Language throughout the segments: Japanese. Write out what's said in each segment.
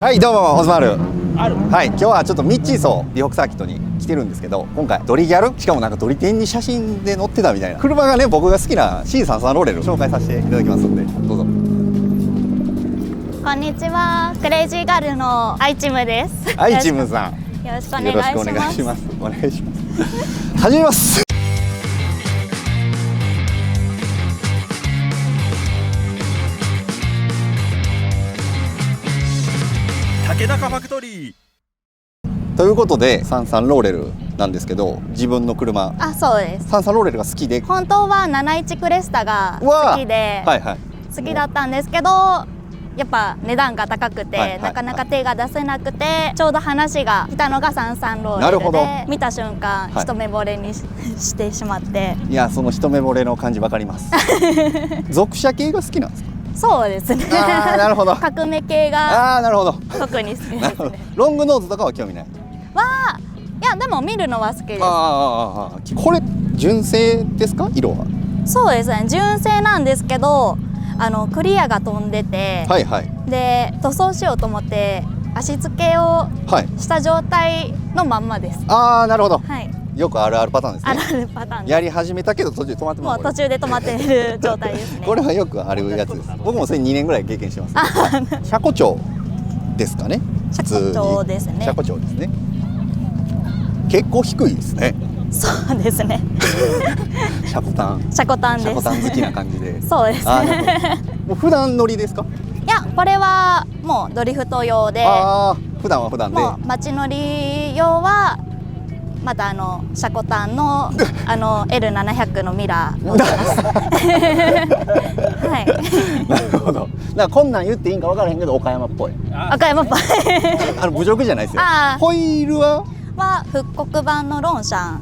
はい、どうもオズマル。はい、今日はちょっとミッチーソー美北サーキットに来てるんですけど、今回ドリギャル、しかもなんかドリテンに写真で載ってたみたいな車がね、僕が好きな C33 ローレル紹介させていただきますんで、どうぞ。こんにちは、クレイジーガールのアイチムです。アイチムさん、よろしくおよろしくお願いしま願いします。お願いします。始めます。竹中ファクトリーということで33ローレルなんですけど、自分の車あ、そうです。33ローレルが好きで、本当は71クレスタがうわ好きで、はいはい、好きだったんですけど、やっぱ値段が高くて、はいはいはいなかなか手が出せなくて、ちょうど話が来たのが33ロなるほどーレルで、見た瞬間、はい一目惚れにしてしまって。いや、その一目惚れの感じわかります属車系が好きなんですか？そうですね。あー、なるほど。革命系がああ、なるほど。特に好きでなるほどすね。ロングノーズとかは興味ない。いや、でも見るのは好きです。ああ、これ純正ですか？色は。そうですね、純正なんですけど、クリアが飛んでて、はいはいで塗装しようと思って足付けをはい。した状態のまんまです。ああ、なるほど。はい、よくあるあるパターンですあね。るあるパターンでやり始めたけど途中で止まってもうます。途中で止まっている状態ですね。これはよくあるやつです。僕もそれ2年ぐらい経験してます。車庫長ですかね。車庫長ですね。車庫長ですね。結構低いですね。そうですね。車庫端。車庫端車庫です。端好きな感じで。そうですあー、なるね。ほど。もう普段乗りですか？いや、これはもうドリフト用で、ああ、普段は普段で。もう街乗り用はまた車庫端のL700 のミラー乗ってます。はい。なるほど。だからこんなん言っていいんか分からへんけど岡山っぽい。赤山っぽい侮辱じゃないですよあ。ーホイールは復刻版のロンシャン。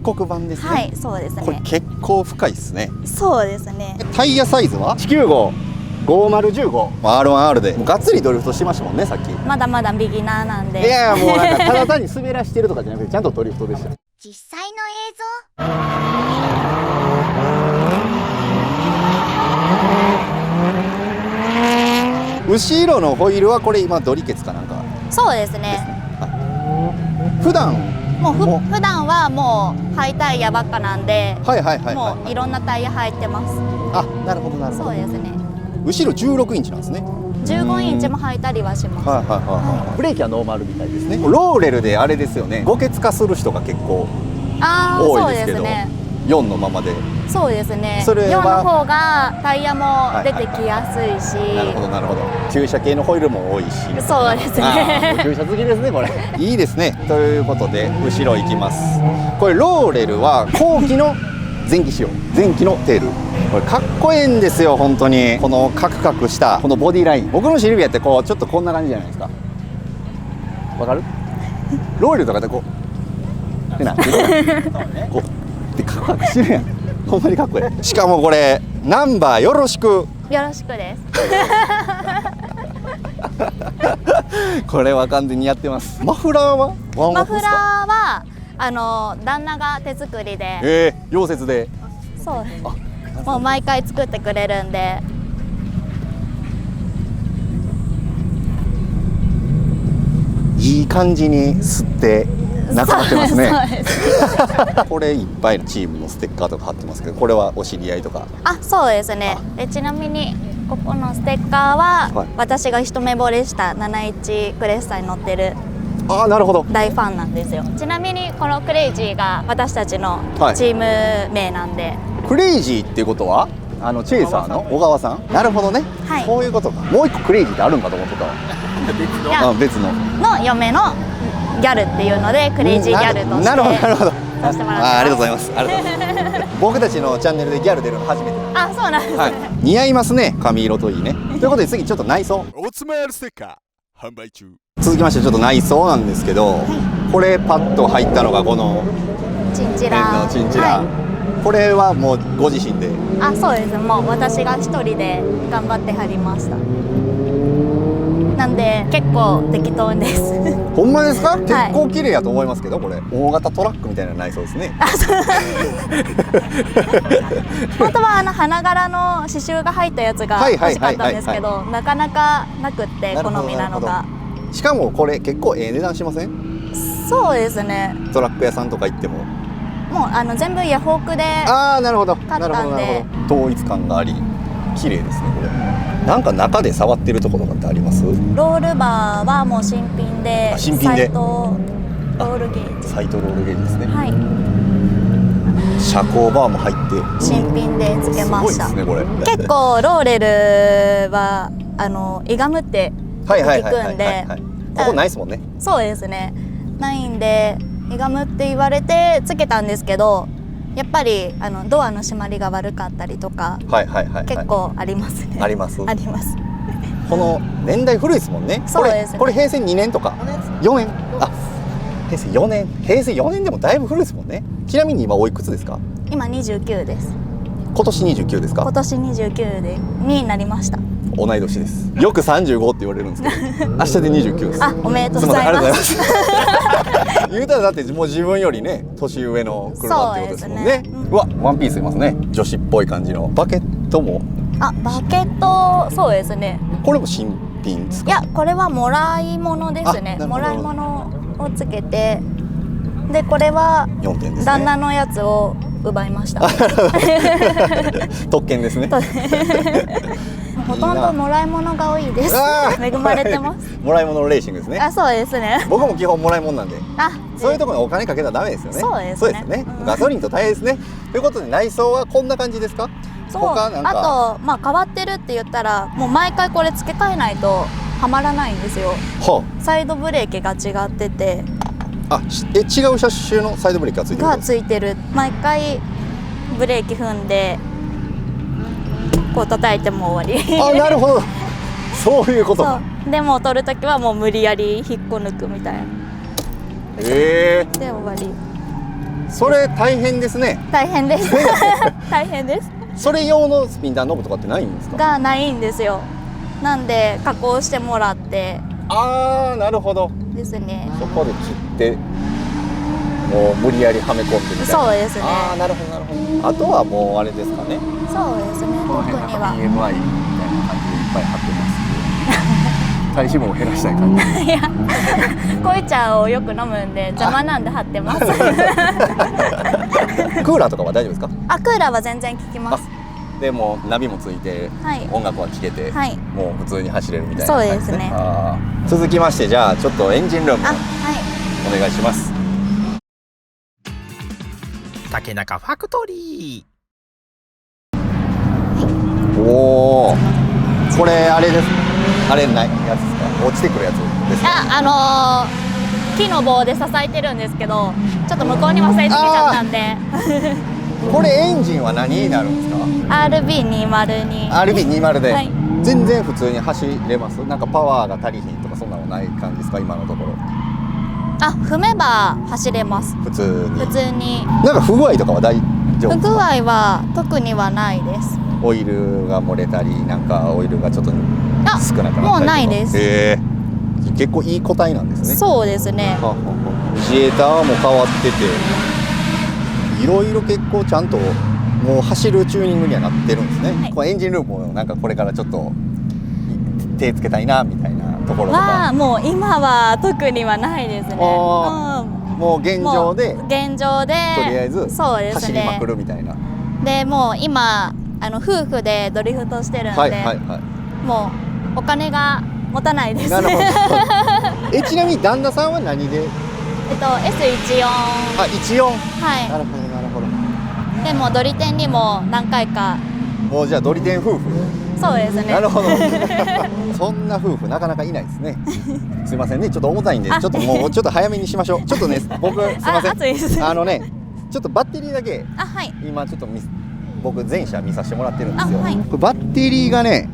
復刻版ですね。はい、そうですこれね。結構深いですね。そうですね。タイヤサイズは195、5015、R1R でがっつりドリフトしてましたもんね、さっき。いまだまだビギナーなんで。やいや、もうなんかただ単に滑らしてるとかじゃなくてちゃんとドリフトでした。実際の映後ろのホイールはこれ今ドリケツかなんか。像。そうですね。普段もうも普段はもうハイタイヤばっかなんで、はいはいはいもうはい。いろんなタイヤ入ってます。あ、なるほどなるほど。そうですね。後ろ16インチなんですね。 15インチも履いたりはします。はいはいはい。ブレーキはノーマルみたいですね。ローレルであれですよね。5欠化する人が結構ああ、そう多いですけど、ですね。 4のままで。そうですね。それは4の方がタイヤも出てきやすいし、なるほどなるほど。旧車系のホイールも多いし。そうですね。旧車好きですねこれ。いいですね。ということで後ろ行きます。これローレルは後期の前期仕様、前期のテール。これかっこいいんですよ本当に。このカクカクしたこのボディライン。僕のシルビアってこうちょっとこんな感じじゃないですか。わかる？ローレルとかでこうでなこうでカクカクしてるやん。ほんまにかっこいい。しかもこれナンバーよろしく。よろしくです。これは完全にやってます。マフラーはワンオマフラーフですか？は旦那が手作りで、溶接で。そうもう毎回作ってくれるんで。いい感じに吸ってなくなってますね。そうですこれいっぱいのチームのステッカーとか貼ってますけど、これはお知り合いとか。あ、そうですね。でちなみにここのステッカーは、はい私が一目惚れした71クレスタに乗ってるああ、なるほど。大ファンなんですよ。ちなみにこのクレイジーが私たちのはいチーム名なんで、クレイジーっていうことはチェイサーの小川さん。なるほどね、はいそういうことか。もう一個クレイジーってあるんかと思ってたわ。いや別のの嫁のギャルっていうのでクレイジーギャルとしてなるほどなるほど。させてもらってます。ありがとうございます。ありがとうございます。僕たちのチャンネルでギャル出るの初めてなんで。あ、そうなんですね、はい、似合いますね、髪色といいね。ということで次ちょっと内装おつまやるステッカー販売中。続きましてちょっと内装なんですけど、これパッと入ったのがこのチンチペンラのチンチラ、はこれはもうご自身で。あ、そうです。もう私が一人で頑張って貼りました。なんで結構適当です。ほんまですか？い結構綺麗やと思いますけど、これ大型トラックみたいな内装ですね。本当は花柄の刺繍が入ったやつが欲しかったんですけど、なかなかなくって好みなのが。しかもこれ結構値段しません？そうですね。トラック屋さんとか行っても。もう全部ヤフオクで。ああ、なるほど。買ったんでなるほどなるほど。統一感があり綺麗ですねこれ。なんか中で触ってるところとかってあります？ロールバーはもう新品で。新品で。サイトロールゲージ。サイトロールゲージですね。はい。遮光バーも入って新品でつけました。すごいですねこれ。結構ローレルはイガムってはいはい聞くんで、ここないですもんね。そうですね。ないんでイガムって言われてつけたんですけど、やっぱりドアの閉まりが悪かったりとか、はいはいはい、はい、結構ありますね。あります。あります。この年代古いですもんね。そうですね。これ平成2年とか4年。あ、平成4年。平成4年でもだいぶ古いですもんね。ちなみに今おいくつですか？今29です。今年29ですか？今年29になりました。同い年です。よく35って言われるんですけど、明日で29です。あ、おめでとうございます。言うたらだってもう自分よりね年上の車ってことですもんね。うわ、ワンピースいますね。女子っぽい感じのバケットも。あ、バケット、そうですね。これも新品ですか？いや、これはもらい物ですね。もらい物をつけて、でこれは4点ですね。旦那のやつを奪いました。特権ですね。ほとんどもらい物が多いです。恵まれてます。もらい物のレーシングですね。あ、そうですね。僕も基本もらい物なんで。あ、そういうところにお金かけたらダメですよね。そうですね。そうですね。ガソリンと大変ですね。ということで内装はこんな感じですか？そう。あと変わってるって言ったらもう毎回これ付け替えないとはまらないんですよ。はあ、サイドブレーキが違ってて。あ、違う車種のサイドブレーキがついてる？がついてる。毎回ブレーキ踏んでこう叩いても終わり。あ、なるほど。そういうことか。でも取るときはもう無理やり引っこ抜くみたいな。で終わり。それ大変ですね。大変です。大変です。それ用のスピンダーノブとかってないんですか？がないんですよ。なんで加工してもらって。ああ、なるほど。ですね。そこで切ってもう無理やりはめ込んでみたいな。そうですね。ああ、なるほどなるほど。あとはもうあれですかね。そうですね。特には BMI みたいな感じでいっぱい貼ってます。体脂肪を減らしたい感じ。いや、濃茶をよく飲むんで邪魔なんで貼ってます。クーラーとかは大丈夫ですか？あ、クーラーは全然効きます。でもナビもついて、はい、音楽は聴けて、はい、もう普通に走れるみたいな感じですね。そうですね。続きましてじゃあちょっとエンジンルームお願いします。竹中ファクトリー。おお、これあれです。あれないやつですか？落ちてくるやつですか？木の棒で支えてるんですけど、ちょっと向こうに忘れてきちゃったんで。これエンジンは何になるんですか？ RB202。RB20 で、はい、全然普通に走れます？なんかパワーが足りひんとかそんなのない感じですか今のところ？あ、踏めば走れます。普通に。なんか不具合とかは大丈夫ですか？不具合は特にはないです。オイルが漏れたり、なんかオイルがちょっと少なくなったりとか。もうないです。結構いい個体なんですね。そうですね。ジエーターも変わってて、いろいろ結構ちゃんともう走るチューニングにはなってるんですね。はい、このエンジンルームもなんかこれからちょっと手つけたいなみたいなところとか。もう今は特にはないですね。もう現状でとりあえず走りまくるみたいな。でもう今夫婦でドリフトしてるんで、もうお金が持たないです。なるほど。ちなみに旦那さんは何で？S14。あ、14。はい。なるほどなるほど。でもドリテンにも何回か。もうじゃあドリテン夫婦。そうですね。なるほど。そんな夫婦なかなかいないですね。すいませんね、ちょっと重たいんで、ちょっともうちょっと早めにしましょう。ちょっとね、僕すいません。ね、ちょっとバッテリーだけ。はい。今ちょっと僕全車見させてもらってるんですよ。はい、バッテリーがね。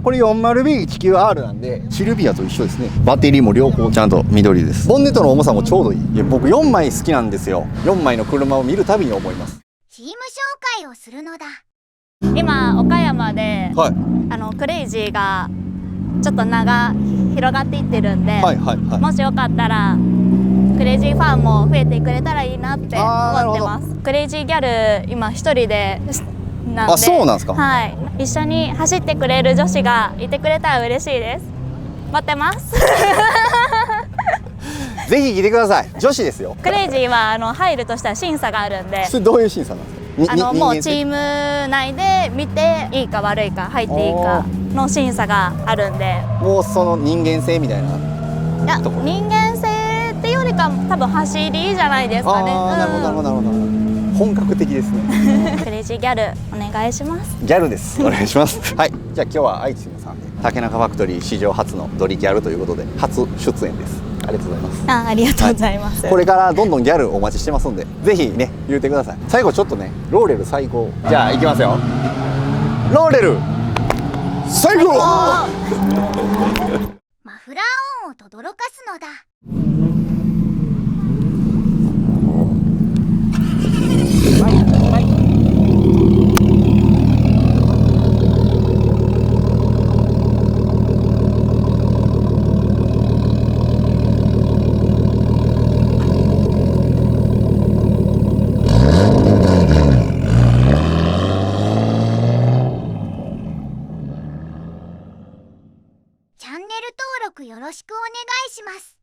これ 40B19R なんでシルビアと一緒ですね。バッテリーも両方ちゃんと緑です。ボンネットの重さもちょうどいい。僕4枚好きなんですよ。4枚の車を見るたびに思います。チーム紹介をするのだ。今岡山で、クレイジーがちょっと広がっていってるんで、もしよかったらクレイジーファンも増えてくれたらいいなって思ってます。クレイジーギャル今一人でなんで。そうなんですか？はい。一緒に走ってくれる女子がいてくれたら嬉しいです。待ってます。ぜひ来てください。女子ですよ。クレイジーは入るとしたら審査があるんで、それどういう審査なんですか？もうチーム内で見ていいか悪いか入っていいかの審査があるんで、もうその人間性みたいな。いや人間性っていうよりか多分走りじゃないですかね。なるほどなるほどなるほど。本格的ですね。クレイジーギャルお願いします。ギャルです。お願いします。はい。じゃあ今日は愛知のさんで竹中ファクトリー史上初のドリギャルということで初出演です。ありがとうございます。ありがとうございます。これからどんどんギャルお待ちしてますんで、ぜひね言うてください。最後ちょっとねローレル最高。じゃあ行きますよ。ローレル最高。マフラー音を轟かすのだ。チャンネル登録よろしくお願いします。